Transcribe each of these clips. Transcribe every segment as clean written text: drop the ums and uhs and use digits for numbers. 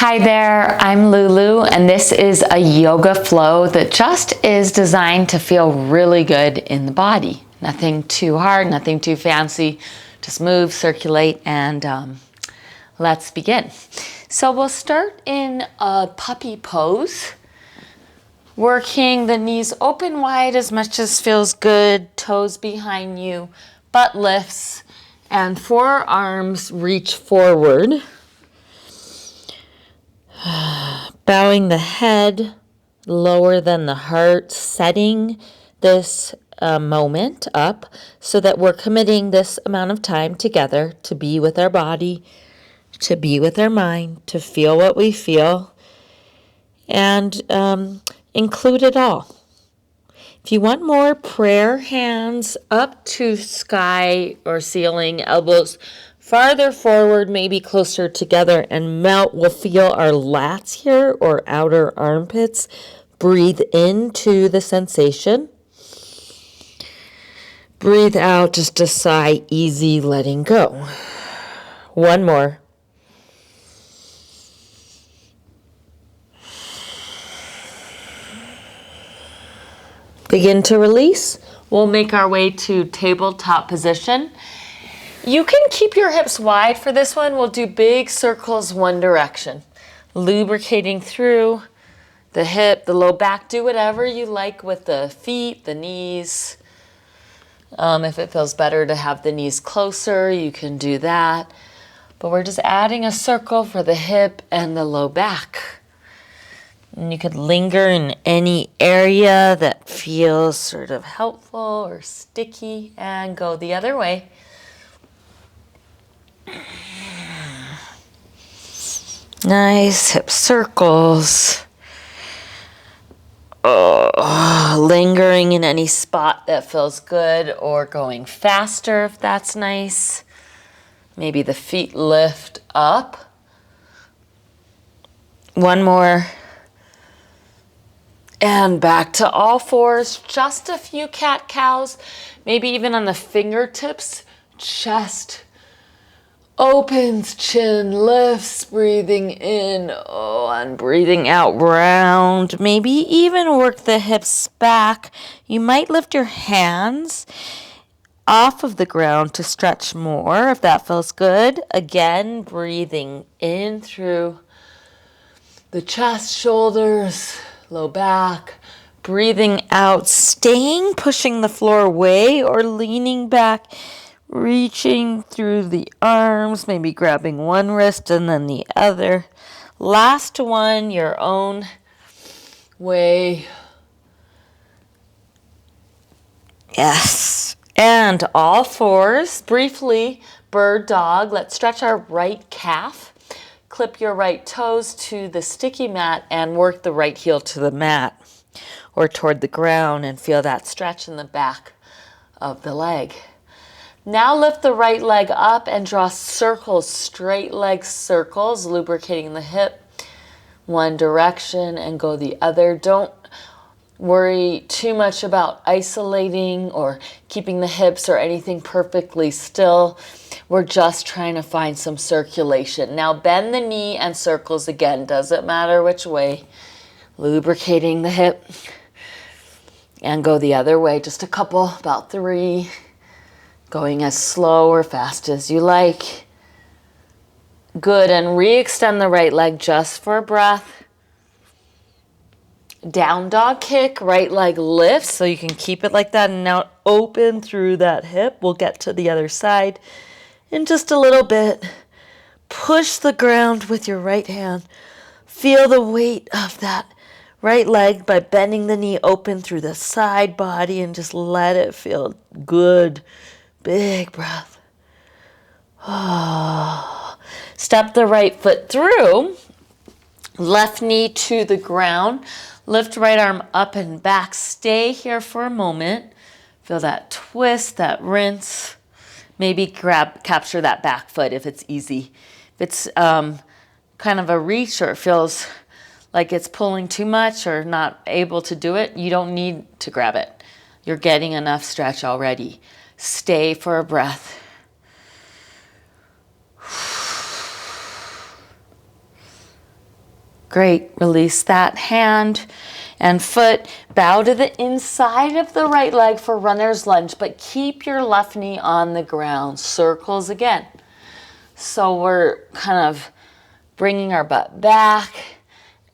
Hi there, I'm Lulu, and this is a yoga flow that just is designed to feel really good in the body. Nothing too hard, nothing too fancy. Just move, circulate, and let's begin. So we'll start in a puppy pose, working the knees open wide as much as feels good, toes behind you, butt lifts, and forearms reach forward. Bowing the head lower than the heart, setting this moment up so that we're committing this amount of time together to be with our body, to be with our mind, to feel what we feel, and include it all. If you want more, prayer hands up to sky or ceiling, elbows farther forward, maybe closer together, and melt. We'll feel our lats here or outer armpits. Breathe into the sensation. Breathe out, just a sigh, easy letting go. One more. Begin to release. We'll make our way to tabletop position. You can keep your hips wide for this one. We'll do big circles one direction. Lubricating through the hip, the low back. Do whatever you like with the feet, the knees. If it feels better to have the knees closer, you can do that. But we're just adding a circle for the hip and the low back. And you could linger in any area that feels sort of helpful or sticky and go the other way. Nice hip circles. Lingering in any spot that feels good or going faster if that's nice. Maybe the feet lift up. One more. And back to all fours. Just a few cat-cows. Maybe even on the fingertips. Chest opens, chin lifts, breathing in, and breathing out, round. Maybe even work the hips back. You might lift your hands off of the ground to stretch more if that feels good. Again, breathing in through the chest, shoulders, low back. Breathing out, staying, pushing the floor away or leaning back. Reaching through the arms, maybe grabbing one wrist and then the other. Last one, your own way. Yes. And all fours, briefly, bird dog. Let's stretch our right calf. Clip your right toes to the sticky mat and work the right heel to the mat or toward the ground and feel that stretch in the back of the leg. Now lift the right leg up and draw circles, straight leg circles, lubricating the hip one direction and go the other. Don't worry too much about isolating or keeping the hips or anything perfectly still. We're just trying to find some circulation. Now bend the knee and circles again. Doesn't matter which way. Lubricating the hip and go the other way. Just a couple, about 3. Going as slow or fast as you like. Good, and re-extend the right leg just for a breath. Down dog kick, right leg lifts, so you can keep it like that. And now open through that hip. We'll get to the other side in just a little bit. Push the ground with your right hand. Feel the weight of that right leg by bending the knee open through the side body and just let it feel good. Big breath. Step the right foot through. Left knee to the ground. Lift right arm up and back. Stay here for a moment. Feel that twist, that rinse. Maybe capture that back foot if it's easy. If it's kind of a reach or it feels like it's pulling too much or not able to do it, you don't need to grab it. You're getting enough stretch already. Stay for a breath. Great. Release that hand and foot. Bow to the inside of the right leg for runner's lunge, but keep your left knee on the ground. Circles again. So we're kind of bringing our butt back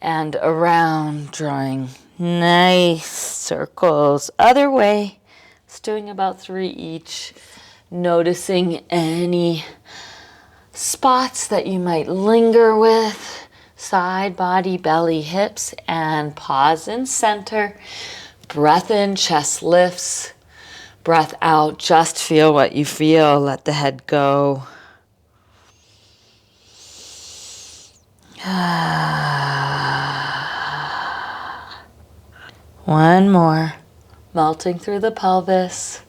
and around, drawing nice circles. Other way. It's doing about 3 each. Noticing any spots that you might linger with. Side, body, belly, hips, and pause in center. Breath in, chest lifts. Breath out, just feel what you feel. Let the head go. One more. Melting through the pelvis.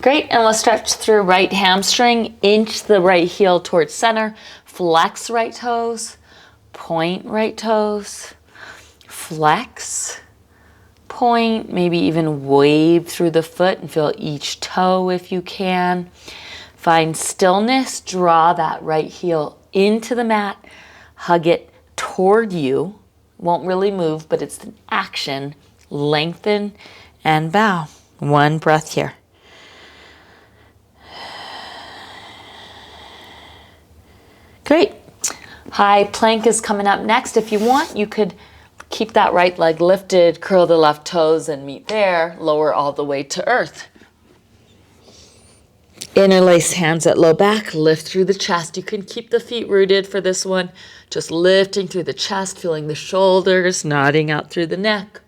Great, and we'll stretch through right hamstring, inch the right heel towards center, flex right toes, point right toes, flex, point, maybe even wave through the foot and feel each toe if you can. Find stillness, draw that right heel into the mat, hug it toward you. Won't really move, but it's an action. Lengthen and bow. One breath here. Great. High plank is coming up next. If you want, you could keep that right leg lifted, curl the left toes and meet there, lower all the way to earth. Interlace hands at low back, lift through the chest. You can keep the feet rooted for this one, just lifting through the chest, feeling the shoulders, nodding out through the neck,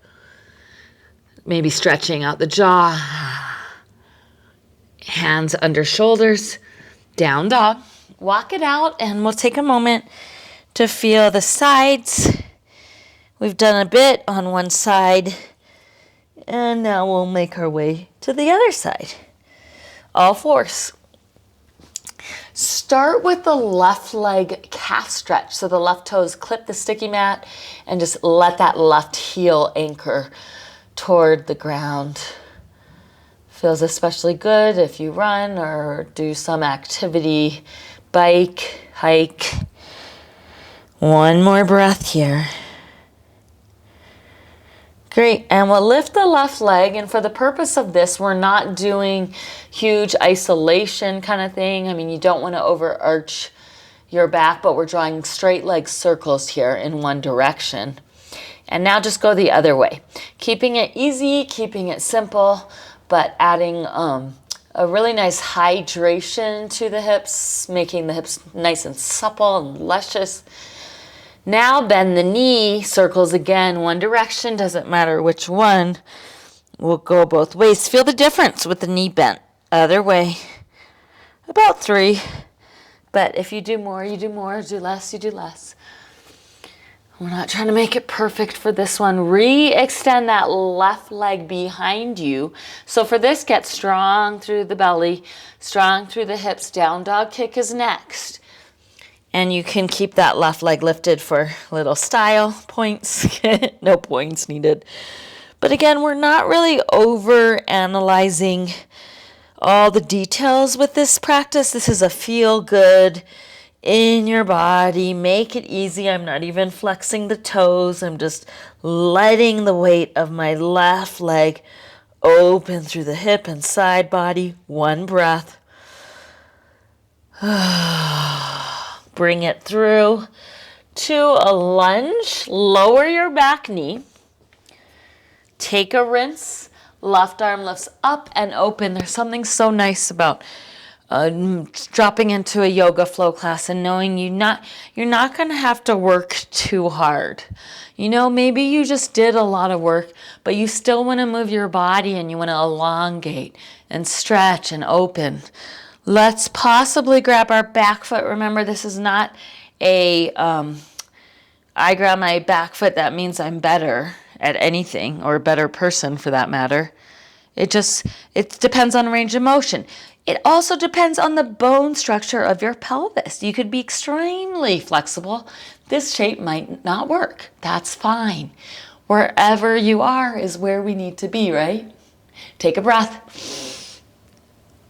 maybe stretching out the jaw. Hands under shoulders, down dog. Walk it out, and we'll take a moment to feel the sides. We've done a bit on one side, and now we'll make our way to the other side. All fours. Start with the left leg calf stretch. So the left toes clip the sticky mat and just let that left heel anchor toward the ground. Feels especially good if you run or do some activity, bike, hike. One more breath here. Great, and we'll lift the left leg, and for the purpose of this, we're not doing huge isolation kind of thing. I mean, you don't want to overarch your back, but we're drawing straight leg circles here in one direction. And now just go the other way. Keeping it easy, keeping it simple, but adding a really nice hydration to the hips, making the hips nice and supple and luscious. Now bend the knee, circles again, one direction, doesn't matter which one. We'll go both ways. Feel the difference with the knee bent. Other way, about 3. But if you do more, you do more. Do less, you do less. We're not trying to make it perfect for this one. Re-extend that left leg behind you. So for this, get strong through the belly, strong through the hips. Down dog kick is next. And you can keep that left leg lifted for little style points. No points needed. But again, we're not really over analyzing all the details with this practice. This is a feel good in your body. Make it easy. I'm not even flexing the toes. I'm just letting the weight of my left leg open through the hip and side body. One breath. Bring it through to a lunge. Lower your back knee. Take a rinse. Left arm lifts up and open. There's something so nice about dropping into a yoga flow class and knowing you're not going to have to work too hard. You know, maybe you just did a lot of work, but you still want to move your body and you want to elongate and stretch and open. Let's possibly grab our back foot. Remember, this is not I grab my back foot, that means I'm better at anything, or a better person for that matter. It depends on range of motion. It also depends on the bone structure of your pelvis. You could be extremely flexible. This shape might not work. That's fine. Wherever you are is where we need to be, right? Take a breath.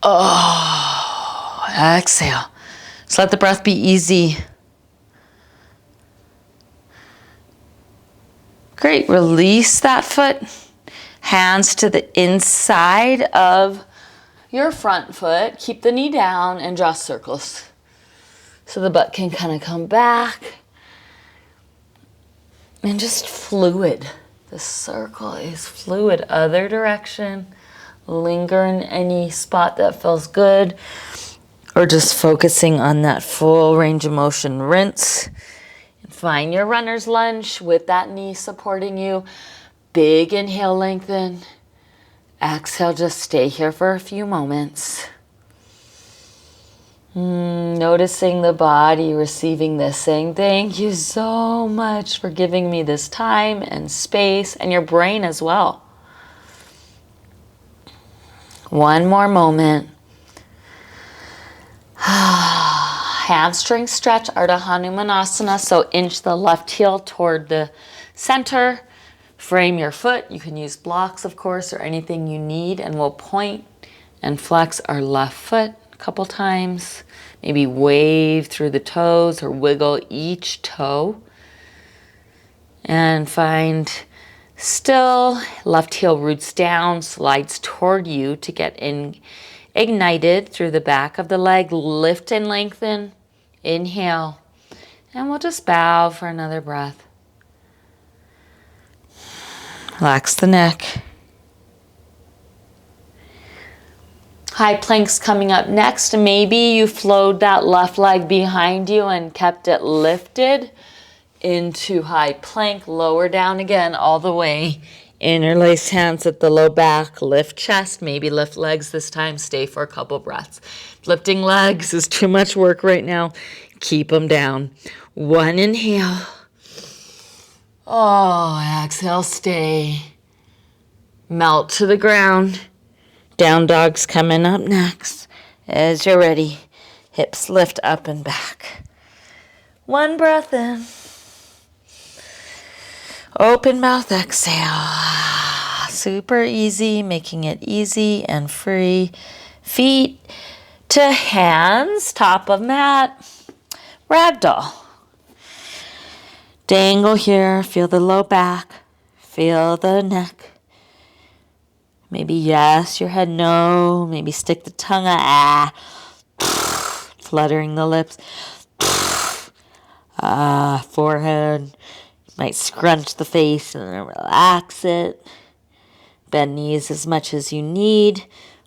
Oh, exhale. Just let the breath be easy. Great, release that foot. Hands to the inside of your front foot. Keep the knee down and draw circles. So the butt can kind of come back. And just fluid. The circle is fluid. Other direction. Linger in any spot that feels good. Or just focusing on that full range of motion. Rinse. And find your runner's lunge with that knee supporting you. Big inhale, lengthen. Exhale, just stay here for a few moments. Noticing the body receiving this, saying thank you so much for giving me this time and space, and your brain as well. One more moment. Hamstring stretch, Ardha Hanumanasana. So inch the left heel toward the center. Frame your foot. You can use blocks, of course, or anything you need, and we'll point and flex our left foot a couple times. Maybe wave through the toes or wiggle each toe. And find still. Left heel roots down, slides toward you to get ignited through the back of the leg. Lift and lengthen. Inhale. And we'll just bow for another breath. Relax the neck. High planks coming up next. Maybe you flowed that left leg behind you and kept it lifted into high plank. Lower down again all the way. Interlace hands at the low back. Lift chest. Maybe lift legs this time. Stay for a couple breaths. Lifting legs is too much work right now. Keep them down. One inhale. Oh, exhale, stay. Melt to the ground. Down dog's coming up next. As you're ready, hips lift up and back. One breath in. Open mouth, exhale. Super easy, making it easy and free. Feet to hands, top of mat. Ragdoll. Dangle here, feel the low back, feel the neck. Maybe yes, your head no, maybe stick the tongue out, fluttering the lips. Forehead, might scrunch the face and then relax it. Bend knees as much as you need.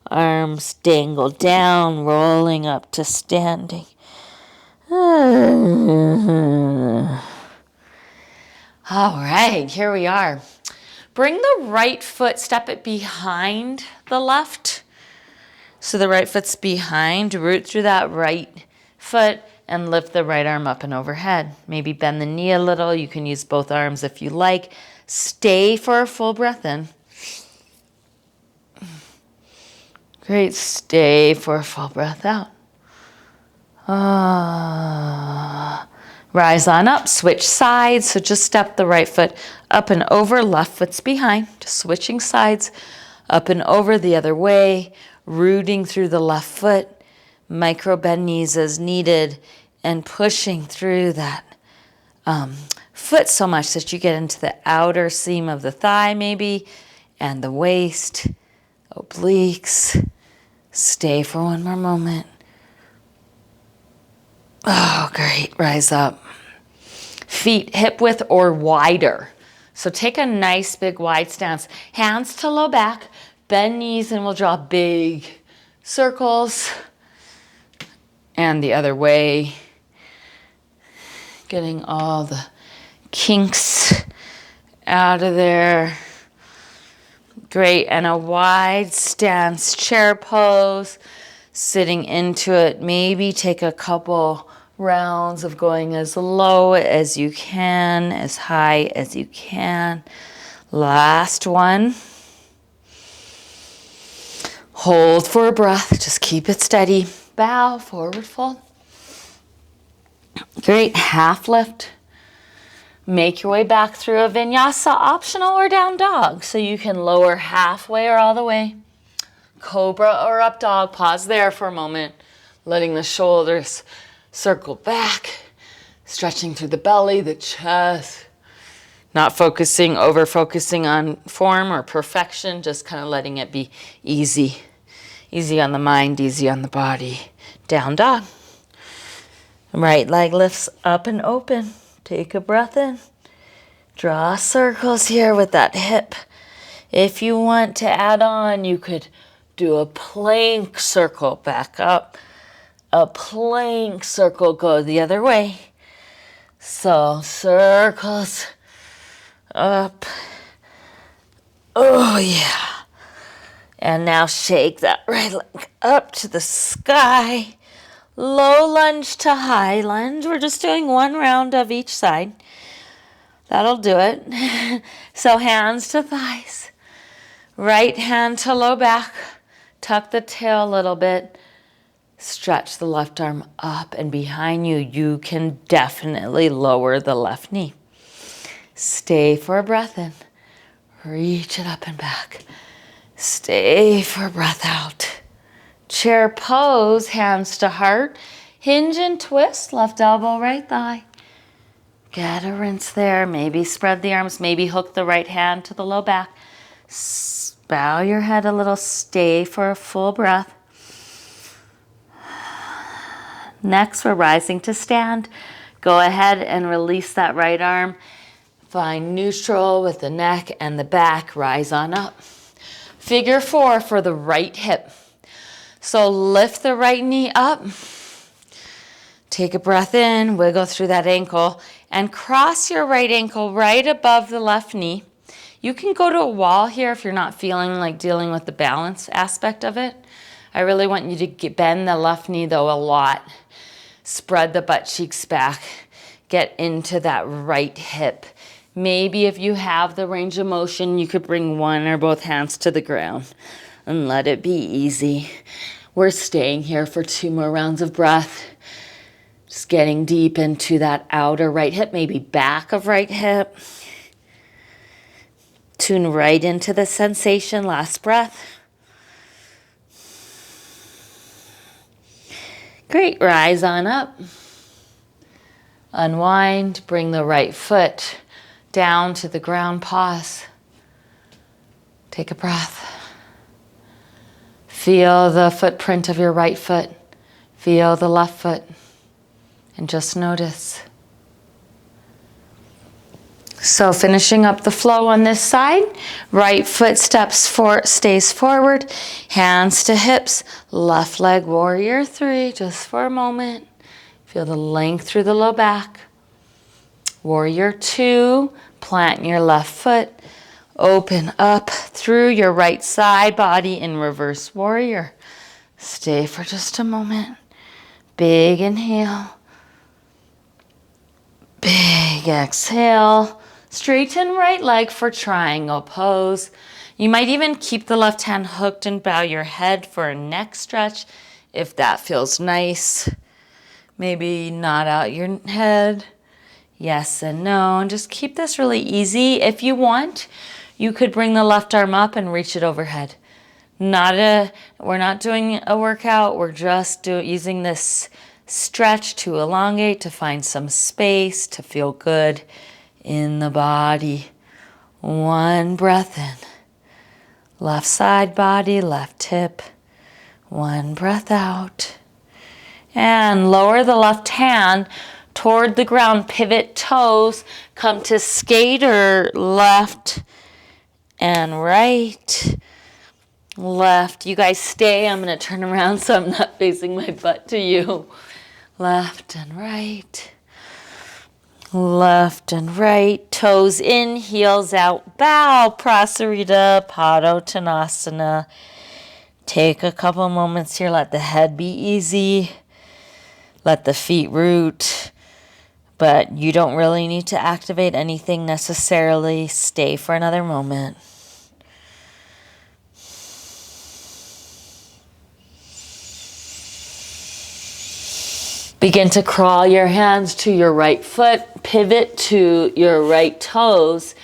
Arms dangle down, rolling up to standing. All right, here we are. Bring the right foot, step it behind the left. So the right foot's behind, root through that right foot and lift the right arm up and overhead. Maybe bend the knee a little. You can use both arms if you like. Stay for a full breath in. Great, stay for a full breath out. Rise on up, switch sides. So just step the right foot up and over, left foot's behind. Just switching sides, up and over the other way, rooting through the left foot, micro bend knees as needed, and pushing through that foot so much that you get into the outer seam of the thigh maybe, and the waist, obliques. Stay for one more moment. Oh, great. Rise up. Feet hip width or wider. So take a nice big wide stance. Hands to low back. Bend knees and we'll draw big circles. And the other way. Getting all the kinks out of there. Great. And a wide stance, chair pose. Sitting into it. Maybe take a couple rounds of going as low as you can, as high as you can. Last one. Hold for a breath. Just keep it steady. Bow, forward fold. Great. Half lift. Make your way back through a vinyasa, optional or down dog. So you can lower halfway or all the way. Cobra or up dog. Pause there for a moment. Letting the shoulders circle back. Stretching through the belly, the chest. Not focusing, over focusing on form or perfection, just kind of letting it be easy. Easy on the mind, easy on the body. Down dog. Right leg lifts up and open. Take a breath in. Draw circles here with that hip. If you want to add on, you could do a plank circle back up. A plank circle, go the other way. So circles up. Oh yeah. And now shake that right leg up to the sky. Low lunge to high lunge. We're just doing one round of each side. That'll do it. So hands to thighs. Right hand to low back. Tuck the tail a little bit. Stretch the left arm up and behind you. You can definitely lower the left knee. Stay for a breath in. Reach it up and back. Stay for a breath out. Chair pose, hands to heart. Hinge and twist, left elbow, right thigh. Get a rinse there. Maybe spread the arms, maybe hook the right hand to the low back. Bow your head a little, stay for a full breath. Next, we're rising to stand. Go ahead and release that right arm. Find neutral with the neck and the back. Rise on up. Figure 4 for the right hip. So lift the right knee up. Take a breath in, wiggle through that ankle, and cross your right ankle right above the left knee. You can go to a wall here if you're not feeling like dealing with the balance aspect of it. I really want you to bend the left knee though a lot. Spread the butt cheeks back. Get into that right hip. Maybe if you have the range of motion, you could bring one or both hands to the ground and let it be easy. We're staying here for 2 more rounds of breath. Just getting deep into that outer right hip, maybe back of right hip. Tune right into the sensation. Last breath. Great, rise on up. Unwind, bring the right foot down to the ground, pause. Take a breath. Feel the footprint of your right foot. Feel the left foot. And just notice. So finishing up the flow on this side. Right foot stays forward. Hands to hips. Left leg, warrior 3, just for a moment. Feel the length through the low back. Warrior 2, plant your left foot. Open up through your right side body in reverse warrior. Stay for just a moment. Big inhale. Big exhale. Straighten right leg for triangle pose. You might even keep the left hand hooked and bow your head for a neck stretch if that feels nice. Maybe nod out your head. Yes and no. And just keep this really easy. If you want, you could bring the left arm up and reach it overhead. We're not doing a workout. We're just using this stretch to elongate, to find some space, to feel good in the body. One breath in. Left side body, left hip. One breath out. And lower the left hand toward the ground. Pivot toes. Come to skater left and right. Left. You guys stay. I'm going to turn around so I'm not facing my butt to you. Left and right. Left and right. Toes in, heels out. Bow. Prasarita, Padottanasana. Take a couple moments here. Let the head be easy. Let the feet root. But you don't really need to activate anything necessarily. Stay for another moment. Begin to crawl your hands to your right foot, pivot to your right toes,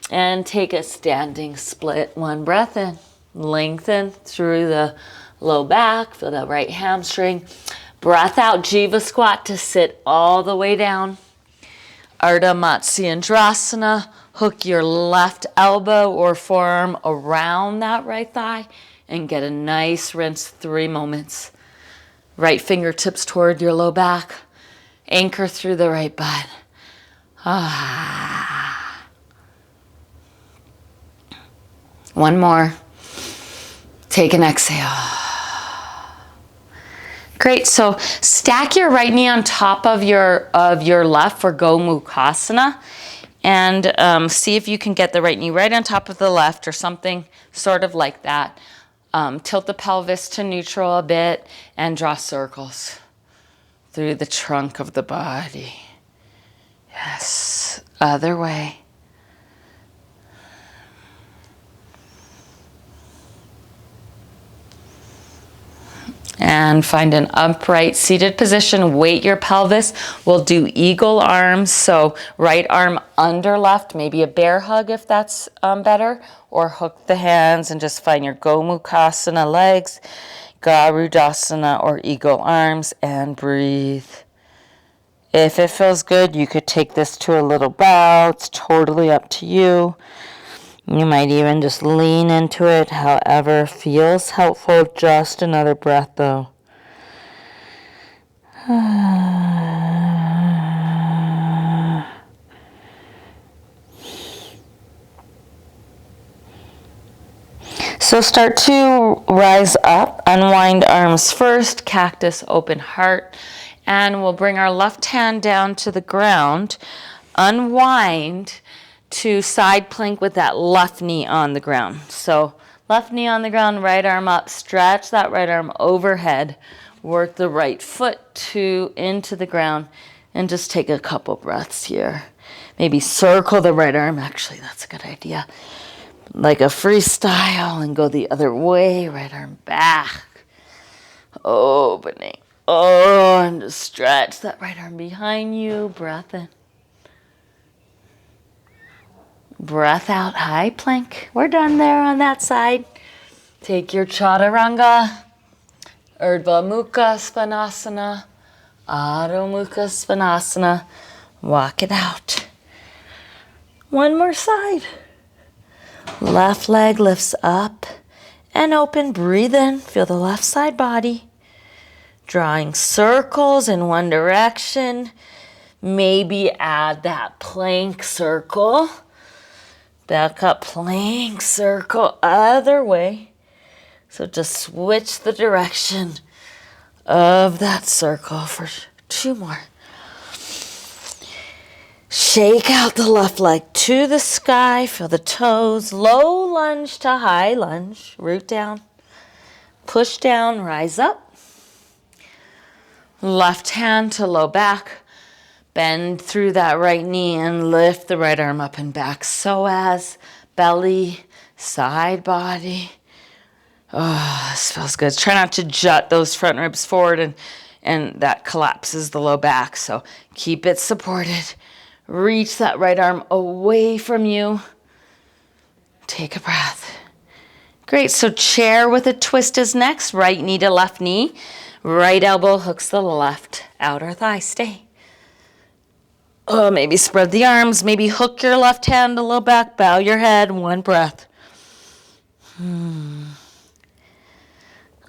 and take a standing split. One breath in, lengthen through the low back, feel the right hamstring. Breath out, Jiva squat to sit all the way down. Ardha Matsyendrasana, Hook your left elbow or forearm around that right thigh and get a nice rinse, 3 moments. Right fingertips toward your low back. Anchor through the right butt. One more. Take an exhale. Great, so stack your right knee on top of your left for Gomukhasana, and see if you can get the right knee right on top of the left or something sort of like that. Tilt the pelvis to neutral a bit and draw circles through the trunk of the body. Yes, other way. And find an upright seated position. Weight your pelvis. We'll do eagle arms. So right arm under left, maybe a bear hug if that's better. Or hook the hands and just find your Gomukhasana legs, Garudasana or eagle arms, and breathe. If it feels good, you could take this to a little bow. It's totally up to you. You might even just lean into it, however feels helpful. Just another breath, though. So start to rise up, unwind arms first, cactus, open heart, and we'll bring our left hand down to the ground, unwind to side plank with that left knee on the ground. So left knee on the ground, right arm up, stretch that right arm overhead, work the right foot into the ground, and just take a couple breaths here. Maybe circle the right arm, actually that's a good idea. Like a freestyle, and go the other way, right arm back, opening. Oh, and just stretch that right arm behind you, breath in. Breath out, high plank. We're done there on that side. Take your Chaturanga, Urdhva Mukha Svanasana, Adho Mukha Svanasana. Walk it out. One more side. Left leg lifts up and open. Breathe in. Feel the left side body. Drawing circles in one direction. Maybe add that plank circle. Back up, plank circle, other way. So just switch the direction of that circle for 2 more. Shake out the left leg to the sky. Feel the toes. Low lunge to high lunge. Root down. Push down, rise up. Left hand to low back. Bend through that right knee and lift the right arm up and back. Psoas, belly, side body. Oh, this feels good. Try not to jut those front ribs forward and that collapses the low back. So keep it supported. Reach that right arm away from you. Take a breath. Great, so chair with a twist is next. Right knee to left knee. Right elbow hooks the left outer thigh. Stay. Oh, maybe spread the arms. Maybe hook your left hand a little back. Bow your head. One breath.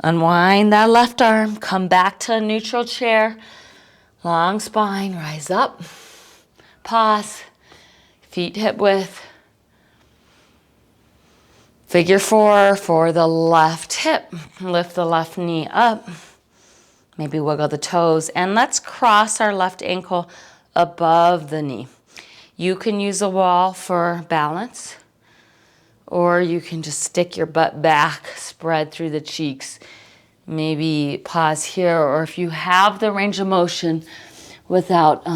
Unwind that left arm. Come back to a neutral chair. Long spine. Rise up. Pause. Feet hip width. Figure 4 for the left hip. Lift the left knee up. Maybe wiggle the toes. And let's cross our left ankle above the knee. You can use a wall for balance, or you can just stick your butt back, spread through the cheeks. Maybe pause here, or if you have the range of motion without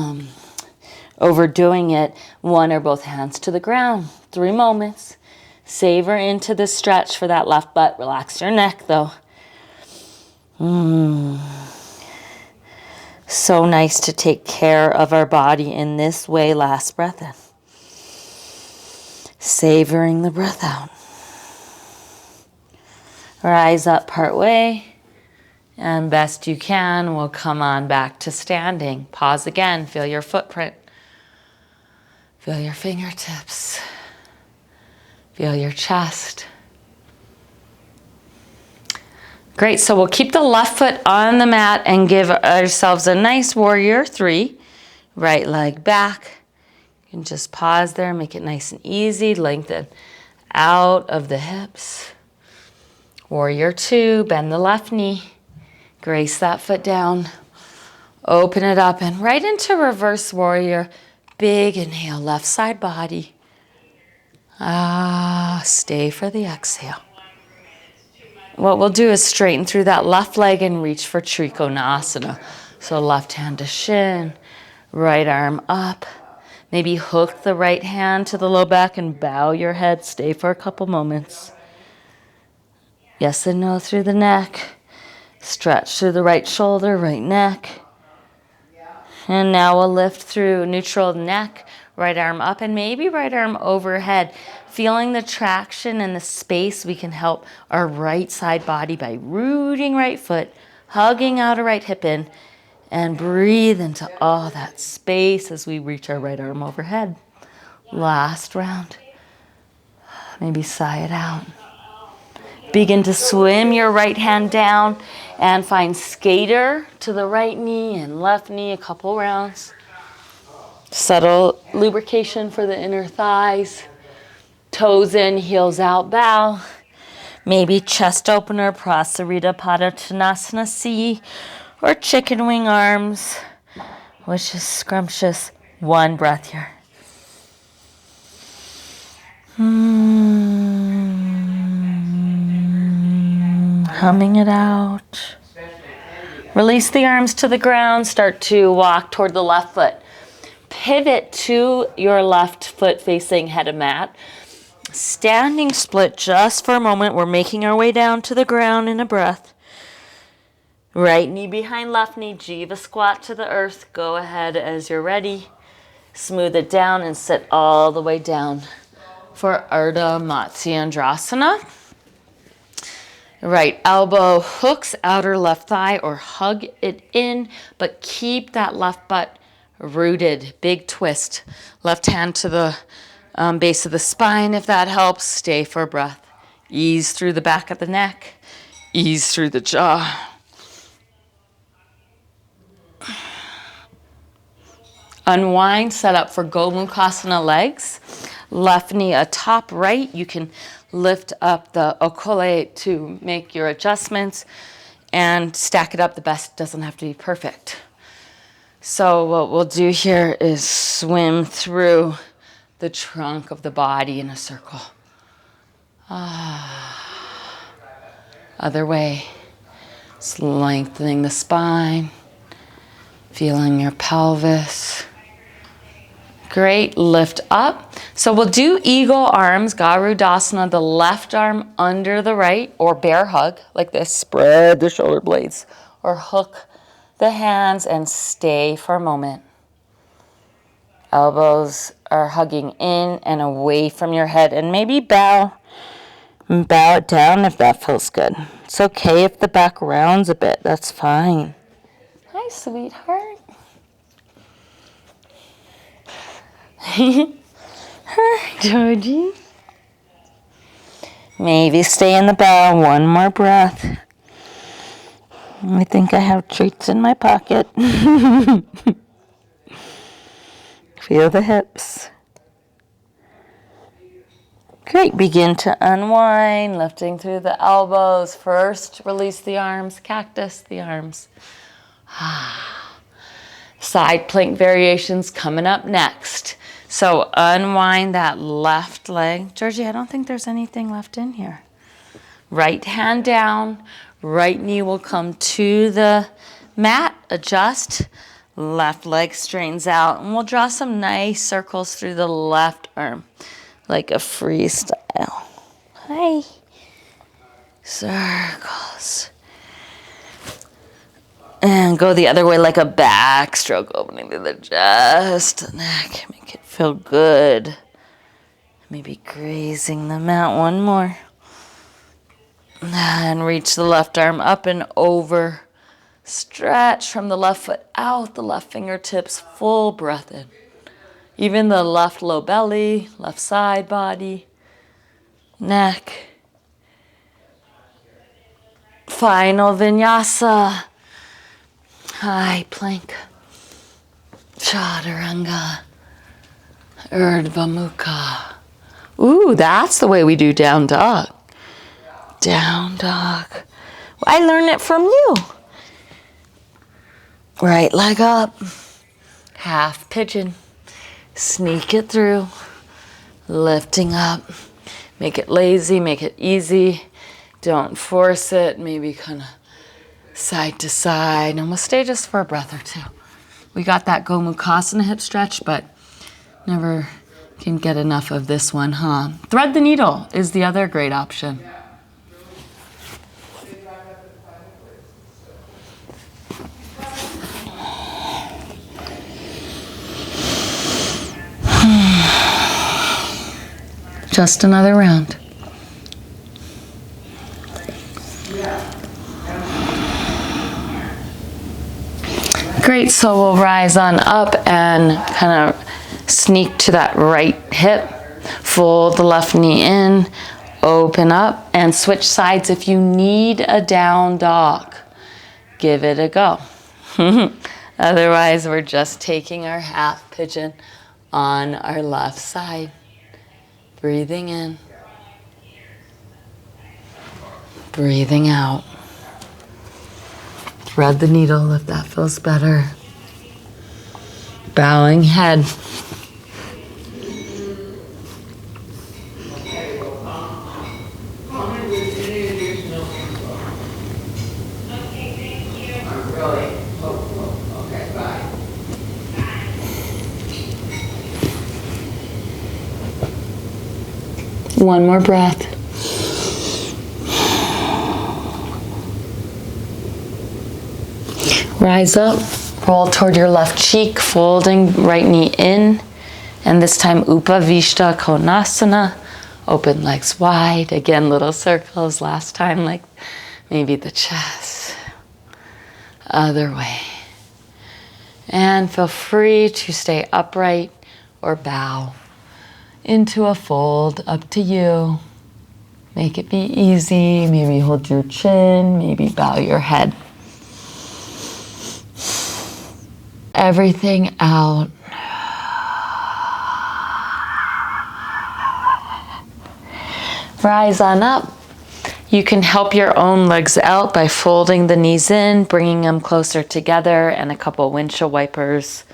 overdoing it, one or both hands to the ground. 3 moments. Savor into the stretch for that left butt. Relax your neck though. So nice to take care of our body in this way. Last breath in. Savoring the breath out. Rise up part way. And best you can, we'll come on back to standing. Pause again. Feel your footprint. Feel your fingertips. Feel your chest. Great, so we'll keep the left foot on the mat and give ourselves a nice warrior 3. Right leg back. You can just pause there, make it nice and easy. Lengthen out of the hips. Warrior 2, bend the left knee. Grace that foot down. Open it up and right into reverse warrior. Big inhale, left side body. Stay for the exhale. What we'll do is straighten through that left leg and reach for Trikonasana. So left hand to shin, right arm up. Maybe hook the right hand to the low back and bow your head. Stay for a couple moments. Yes and no through the neck. Stretch through the right shoulder, right neck. And now we'll lift through neutral neck, right arm up, and maybe right arm overhead. Feeling the traction and the space, we can help our right side body by rooting right foot, hugging out a right hip in, and breathe into all that space as we reach our right arm overhead. Last round. Maybe sigh it out. Begin to swim your right hand down and find skater to the right knee and left knee a couple rounds. Subtle lubrication for the inner thighs. Toes in, heels out, bow. Maybe chest opener, Prasarita Padottanasana C, or chicken wing arms, which is scrumptious. 1 breath here. Humming it out. Release the arms to the ground. Start to walk toward the left foot. Pivot to your left foot facing head of mat. Standing split just for a moment. We're making our way down to the ground in a breath. Right knee behind left knee. Jiva squat to the earth. Go ahead as you're ready. Smooth it down and sit all the way down for Ardha Matsyendrasana. Right elbow hooks outer left thigh or hug it in, but keep that left butt rooted. Big twist. Left hand to the base of the spine if that helps. Stay for a breath. Ease through the back of the neck. Ease through the jaw. Unwind, set up for Gomukhasana legs. Left knee atop right. You can lift up the okole to make your adjustments and stack it up. The best doesn't have to be perfect. So what we'll do here is swim through the trunk of the body in a circle. Other way. Just lengthening the spine. Feeling your pelvis. Great, lift up. So we'll do eagle arms, Garudasana, the left arm under the right, or bear hug, like this. Spread the shoulder blades, or hook the hands and stay for a moment. Elbows are hugging in and away from your head, and maybe bow it down if that feels good. It's okay if the back rounds a bit, that's fine. Hi, sweetheart. Hi, Georgie. Maybe stay in the bow. 1 more breath. I think I have treats in my pocket. Feel the hips. Great. Begin to unwind, lifting through the elbows. First, release the arms. Cactus the arms. Side plank variations coming up next. So unwind that left leg. Georgie, I don't think there's anything left in here. Right hand down. Right knee will come to the mat. Adjust. Left leg straightens out. And we'll draw some nice circles through the left arm. Like a freestyle. Hi. Circles. And go the other way like a backstroke, opening through the chest, the neck. Make it feel good. Maybe grazing the mat. 1 more. And reach the left arm up and over. Stretch from the left foot out, the left fingertips, full breath in. Even the left low belly, left side body. neck. Final vinyasa. High plank. Chaturanga. Urdhva Mukha. Ooh, that's the way we do down dog. Down dog. I learned it from you. Right leg up. Half pigeon. Sneak it through. Lifting up. Make it lazy, make it easy. Don't force it. Maybe kind of side to side. And we'll stay just for a breath or two. We got that Gomukhasana hip stretch, but never can get enough of this one, huh? Thread the needle is the other great option. Just another round. Great, so we'll rise on up and kind of sneak to that right hip. Fold the left knee in, open up, and switch sides if you need a down dog. Give it a go. Otherwise, we're just taking our half pigeon on our left side. Breathing in. Breathing out. Thread the needle if that feels better. Bowing head. One more breath. Rise up, roll toward your left cheek, folding right knee in, and this time Upavishta Konasana. Open legs wide. Again, little circles. Last time, like maybe the chest. Other way. And feel free to stay upright or bow into a fold, up to you. Make it be easy. Maybe hold your chin, maybe bow your head. Everything out. Rise on up. You can help your own legs out by folding the knees in, bringing them closer together, and a couple windshield wipers.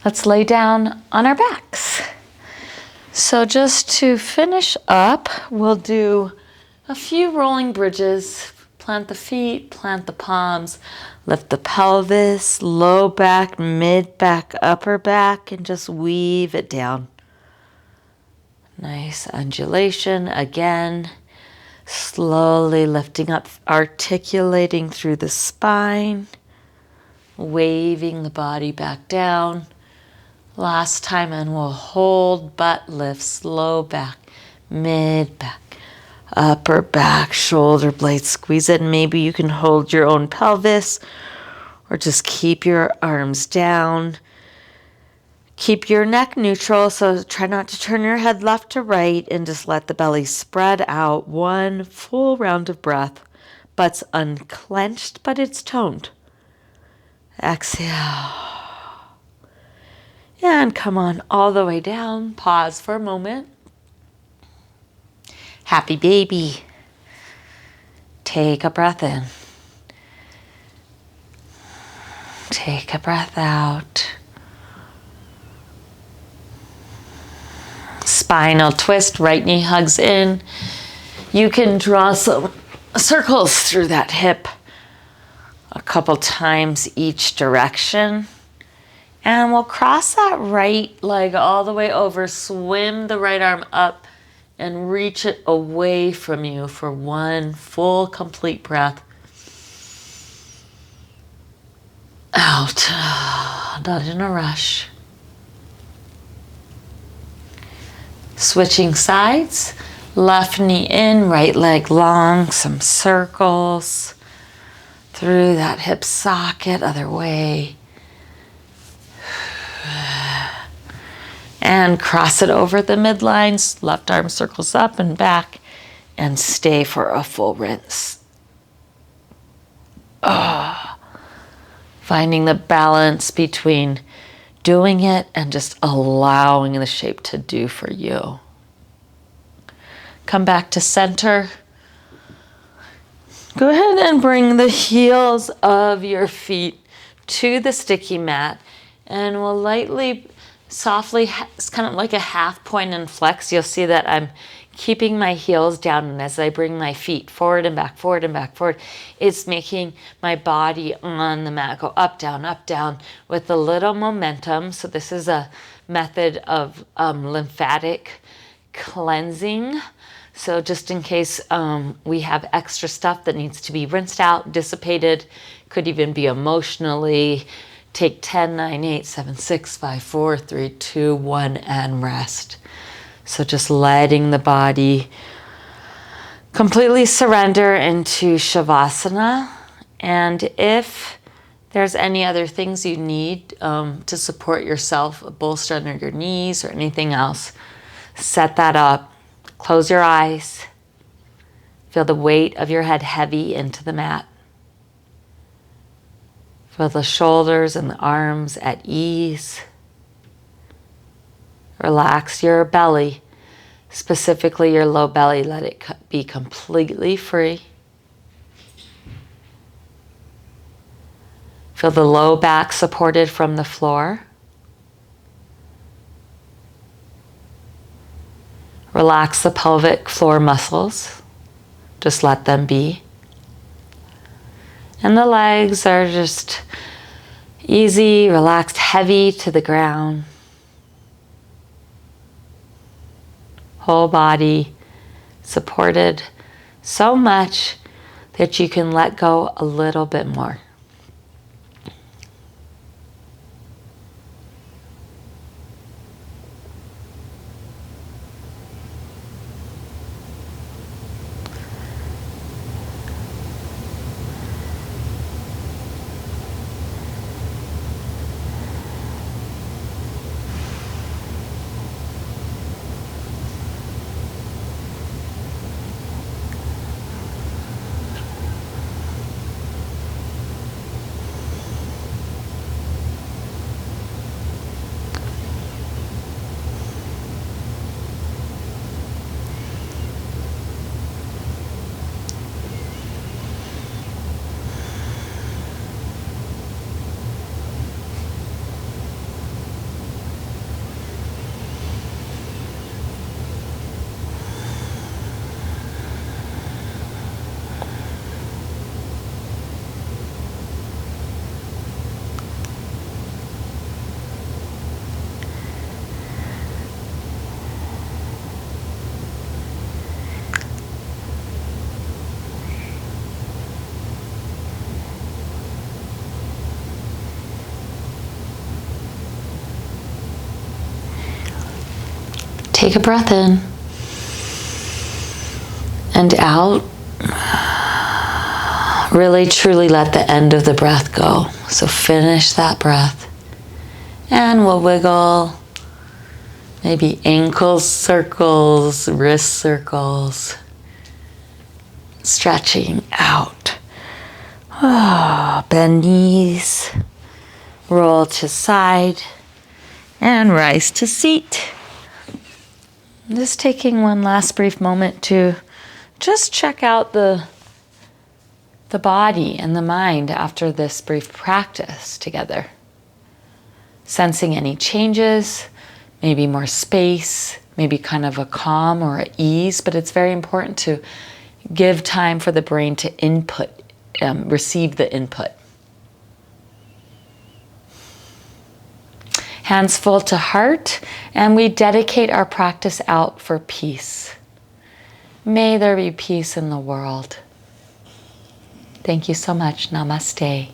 Let's lay down on our backs. So just to finish up, we'll do a few rolling bridges. Plant the feet, plant the palms, lift the pelvis, low back, mid back, upper back, and just weave it down. Nice undulation again. Slowly lifting up, articulating through the spine, waving the body back down. Last time, and we'll hold, butt lifts, low back, mid back, upper back, shoulder blades, squeeze it. And maybe you can hold your own pelvis or just keep your arms down. Keep your neck neutral, so try not to turn your head left to right and just let the belly spread out. One full round of breath. Butt's unclenched, but it's toned. Exhale. And come on all the way down. Pause for a moment. Happy baby. Take a breath in. Take a breath out. Spinal twist, right knee hugs in. You can draw some circles through that hip a couple times each direction. And we'll cross that right leg all the way over, swim the right arm up and reach it away from you for one full, complete breath. Out, not in a rush. Switching sides, left knee in, right leg long, some circles through that hip socket, other way. And cross it over the midlines. Left arm circles up and back. And stay for a full rinse. Finding the balance between doing it and just allowing the shape to do for you. Come back to center. Go ahead and bring the heels of your feet to the sticky mat, and we'll lightly, softly, it's kind of like a half point and flex. You'll see that I'm keeping my heels down, and as I bring my feet forward and back, forward and back, forward, it's making my body on the mat go up, down with a little momentum. So this is a method of lymphatic cleansing. So just in case we have extra stuff that needs to be rinsed out, dissipated, could even be emotionally, take 10, 9, 8, 7, 6, 5, 4, 3, 2, 1, and rest. So just letting the body completely surrender into Shavasana. And if there's any other things you need to support yourself, a bolster under your knees or anything else, set that up. Close your eyes. Feel the weight of your head heavy into the mat. Feel the shoulders and the arms at ease. Relax your belly, specifically your low belly. Let it be completely free. Feel the low back supported from the floor. Relax the pelvic floor muscles. Just let them be. And the legs are just easy, relaxed, heavy to the ground. Whole body supported so much that you can let go a little bit more. Take a breath in and out. Really, truly let the end of the breath go. So finish that breath. And we'll wiggle. Maybe ankle circles, wrist circles. Stretching out. Bend knees. Roll to side. And rise to seat. Just taking one last brief moment to just check out the body and the mind after this brief practice together. Sensing any changes, maybe more space, maybe kind of a calm or an ease, but it's very important to give time for the brain to input, receive the input. Hands full to heart, and we dedicate our practice out for peace. May there be peace in the world. Thank you so much. Namaste.